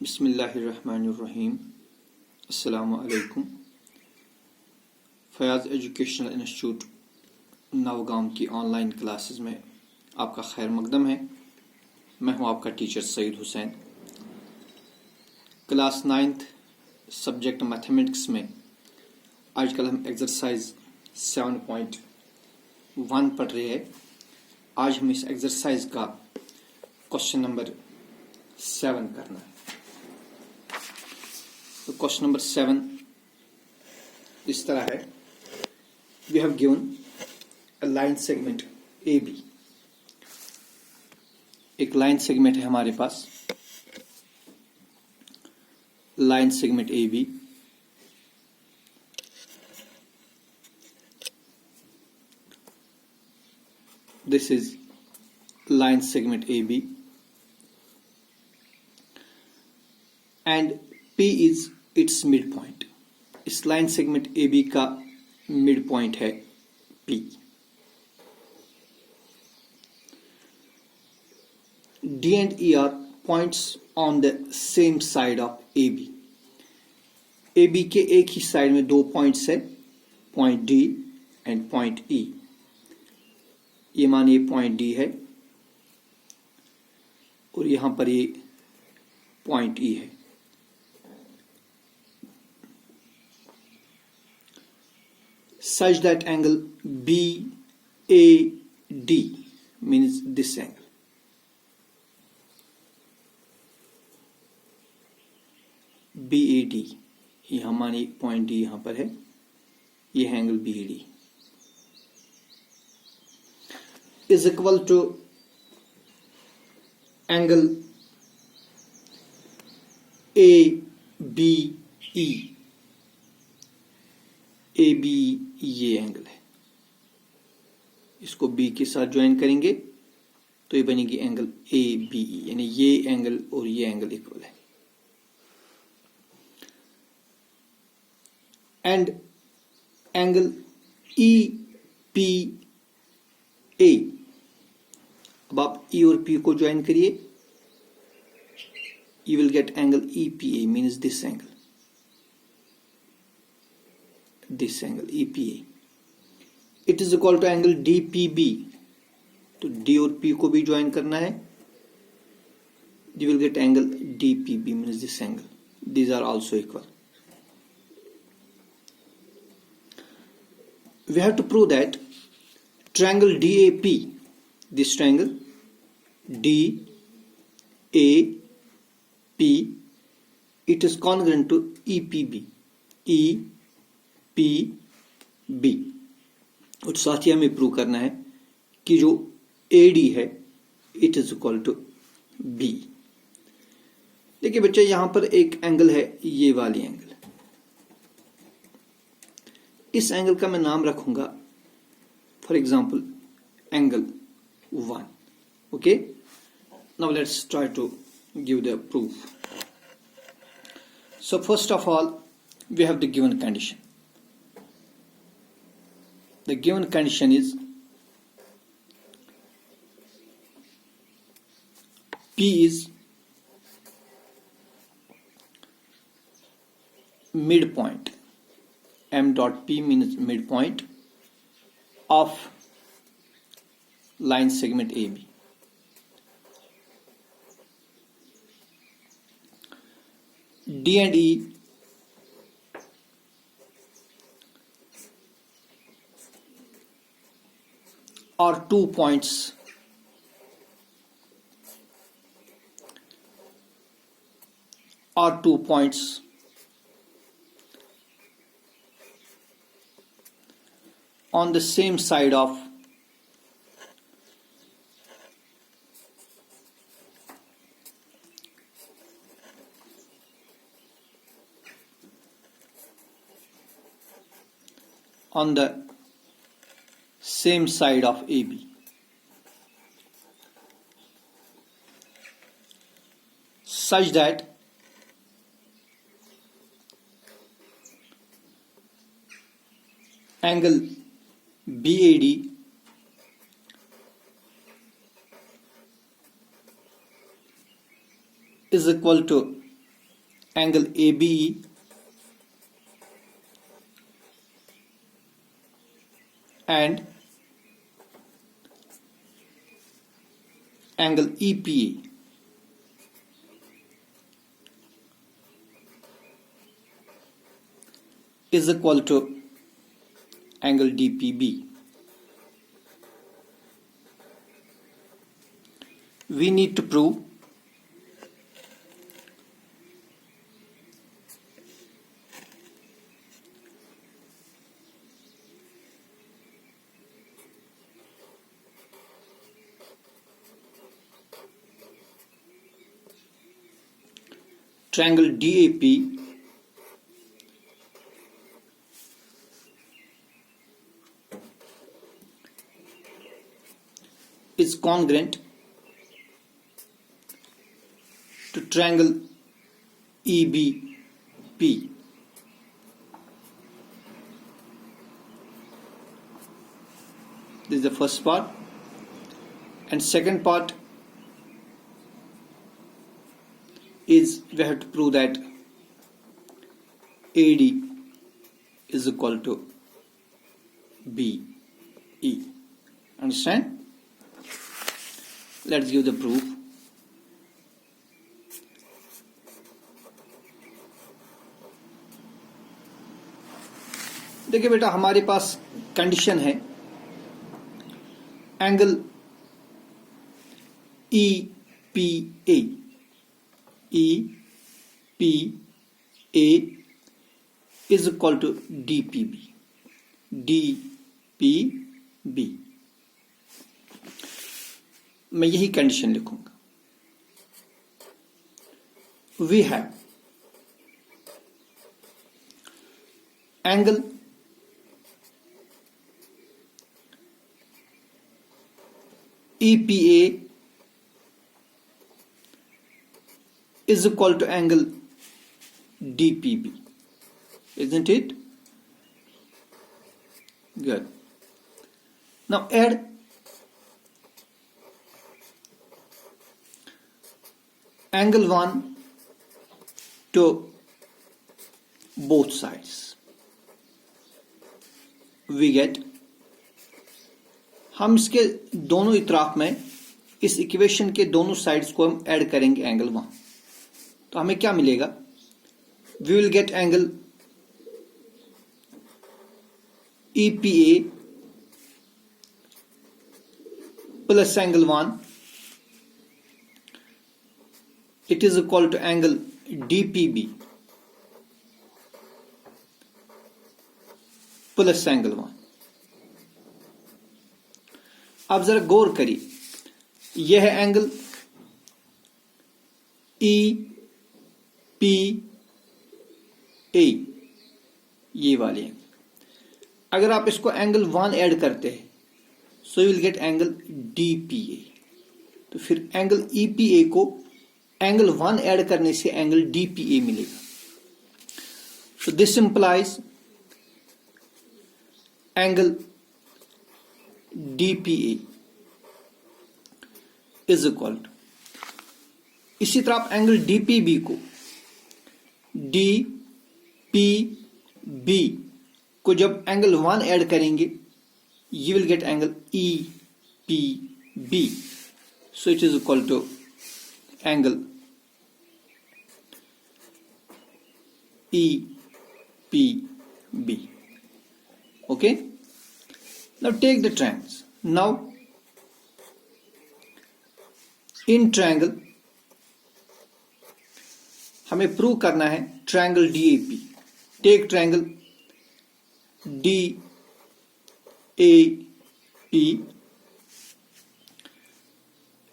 बिस्मिल्लाहिर्रहमानिर्रहीम। अस्सलामु अलैकुम। फयाज एजुकेशनल इंस्टीट्यूट नवगाम की ऑनलाइन क्लासेस में आपका खैर मकदम है। मैं हूं आपका teacher Saeed Hussain. Class 9th subject mathematics में आजकल हम एक्सरसाइज 7.1 पढ़ रहे हैं। आज हम इस एक्सरसाइज का क्वेश्चन नंबर 7 करना है। तो क्वेश्चन नंबर 7 इस तरह है। We have given a line segment A B. एक लाइन सेगमेंट है हमारे पास, line segment A B. This is line segment A B and P is its midpoint। इस लाइन सेगमेंट ए बी का midpoint है P। D and E are points on the same side of AB। AB के एक ही side में दो points है, point D and point E। ये मानिए पॉइंट D है और यहां पर ये पॉइंट E है। Such that angle BAD means this angle। BAD यहां मानिए पॉइंट D यहां पर है, यह angle BAD is equal to angle ABE। AB ये एंगल है, इसको B के साथ ज्वाइन करेंगे तो ये बनेगी एंगल ABE, यानी ये एंगल और ये एंगल इक्वल है। And angle EPA। अब आप E और P को ज्वाइन करिए, you will get angle EPA means this angle। this angle EPA it is equal to angle DPB। तो D और P को भी ज्वाइन करना है, you will get angle DPB means this angle। these are also equal। we have to prove that triangle DAP, this triangle DAP, it is congruent to EPB। EPB और साथ ही हमें prove करना है कि जो AD है it is equal to B। देखिए बच्चे, यहां पर एक एंगल है, ये वाली एंगल। इस एंगल का मैं नाम रखूंगा for example angle 1। Okay, now let's try to give the proof. So first of all we have the given condition। the given condition is P is midpoint। M dot P means midpoint of line segment AB। D and E are 2 points on the same side of same side of AB। such that angle BAD is equal to angle ABE and angle EPA is equal to angle DPB. We need to prove triangle DAP is congruent to triangle EBP. This is the first part, and second part is we have to prove that AD is equal to BE. Understand? Let's give the proof. देखिए बेटा, हमारे पास condition है angle EPA is equal to DPB. मैं यही condition लिखूंगा. We have angle EPA is equal to angle DPB, isn't it? Good. Now add angle 1 to both sides. We get, हम इसके दोनों इतराफ में इस इक्वेशन के दोनों साइड्स को हम ऐड करेंगे एंगल 1. तो हमें क्या मिलेगा? We will get angle EPA plus angle 1. It is equal to angle DPB plus angle 1. अब जरा गौर करिए, यह है एंगल EPA, ये वाले एंगल. अगर आप इसको एंगल 1 ऐड करते हैं so you will get angle DPA. तो फिर एंगल EPA को एंगल 1 ऐड करने से एंगल DPA मिलेगा. So this implies angle DPA is equal to, इसी तरह आप एंगल DPB को DPB को जब एंगल 1 ऐड करेंगे you will get angle EPB. So it is equal to angle EPB. Okay. Now take the triangles. Now in triangle हमें prove करना है triangle DAP. Take triangle DAP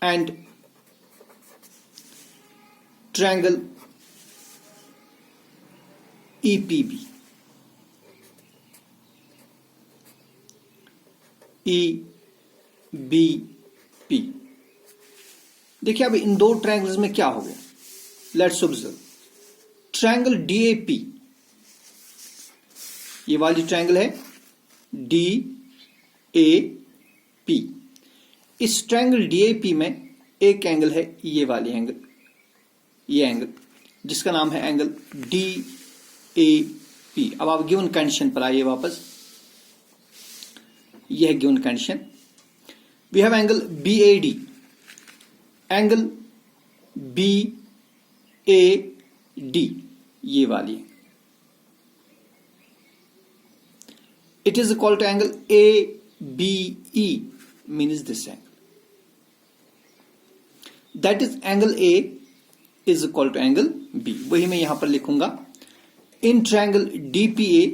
and triangle EPB. EBP. देखिए अब इन दो triangles में क्या हो गया. लेट्स ऑब्जर्व ट्रायंगल DAP, ये वाली ट्रायंगल है DAP. इस ट्रायंगल DAP में एक एंगल है ये वाली एंगल, ये एंगल जिसका नाम है एंगल DAP। अब आप गिवन कंडीशन पर आइए वापस। यह है given condition. We have angle BAD, angle BAD ये वाली, it is equal to angle ABE, means this angle, that is angle A is equal to angle B। वही मैं यहां पर लिखूंगा। In triangle DPA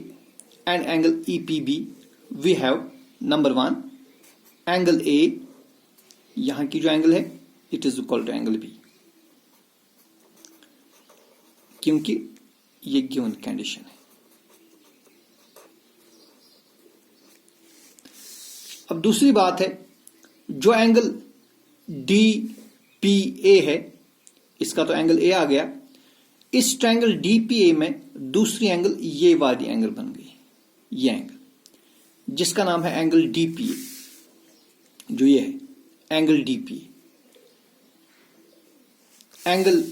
and angle EPB we have number 1 angle A, यहां की जो एंगल है it is equal to angle B, क्योंकि ये गिवन कंडीशन है। अब दूसरी बात है, जो एंगल DPA है, इसका तो एंगल A आ गया। इस ट्रायंगल DPA में दूसरी एंगल ये वाली एंगल बन गई, ये एंगल जिसका नाम है एंगल DPA, जो ये है एंगल DPA एंगल।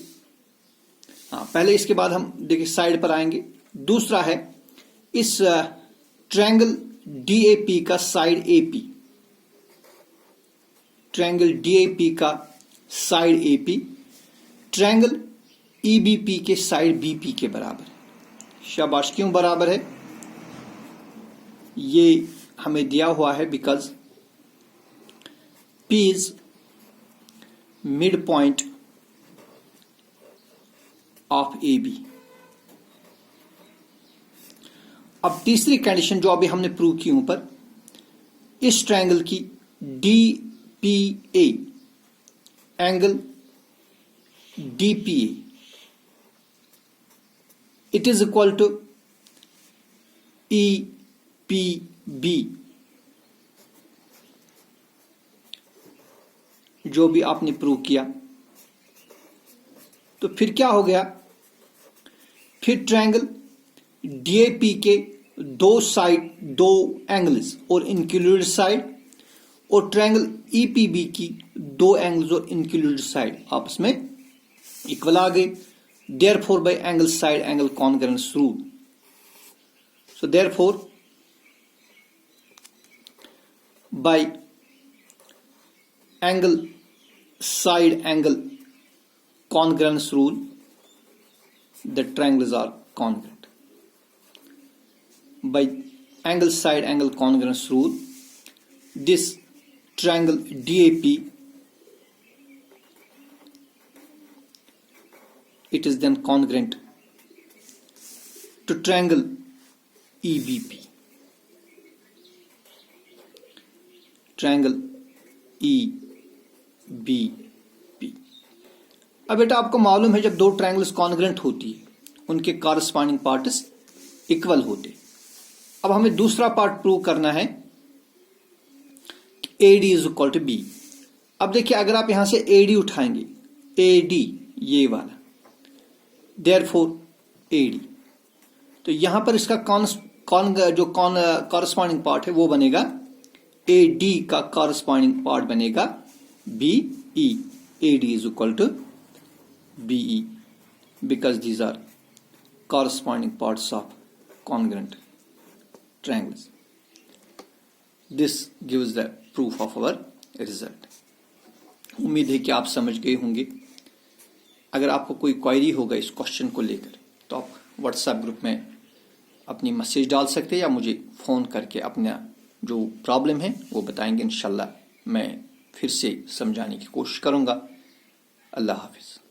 पहले इसके बाद हम देखिए साइड पर आएंगे। दूसरा है इस ट्रायंगल DAP का साइड AP, ट्रायंगल DAP का साइड AP ट्रायंगल EBP के साइड BP के बराबर है। शाबाश, क्यों बराबर है? ये हमें दिया हुआ है because P is mid point of AB। अब तीसरी कंडीशन जो अभी हमने प्रूव की ऊपर, इस ट्रायंगल की DPA angle DPA it is equal to EPB, जो भी आपने प्रूव किया। तो फिर क्या हो गया? फिर ट्रायंगल DAP के दो साइड, दो एंगल्स और इंक्लूडेड साइड, और ट्रायंगल EPB की दो एंगल्स और इंक्लूडेड साइड आपस में इक्वल आ गए। Therefore by angle side angle congruence rule, so therefore by angle side angle congruence rule, the triangles are congruent. By angle side angle congruence rule, this triangle DAP, it is then congruent to triangle EBP, triangle EBP। अब बेटा आपको मालूम है जब दो triangles congruent होती है उनके कॉरस्पॉन्डिंग पार्ट्स इक्वल होते। अब हमें दूसरा पार्ट प्रूव करना है AD is equal to B। अब देखिए अगर आप यहां से AD उठाएंगे, AD ये वाला, देयरफॉर AD, तो यहां पर इसका जो कॉरस्पॉन्डिंग पार्ट है वो बनेगा AD का कॉरस्पॉन्डिंग पार्ट बनेगा BE। AD is equal to BE because these are corresponding parts of congruent triangles. This gives the proof of our result. उम्मीद है कि आप समझ गए होंगे। अगर आपको कोई क्वेरी होगा इस क्वेश्चन को लेकर तो आप व्हाट्सएप ग्रुप में अपनी मैसेज डाल सकते हैं या मुझे फ़ोन करके अपना जो प्रॉब्लम है वो बताएंगे। इंशाल्लाह मैं फिर से समझाने की कोशिश करूँगा। अल्लाह हाफिज़।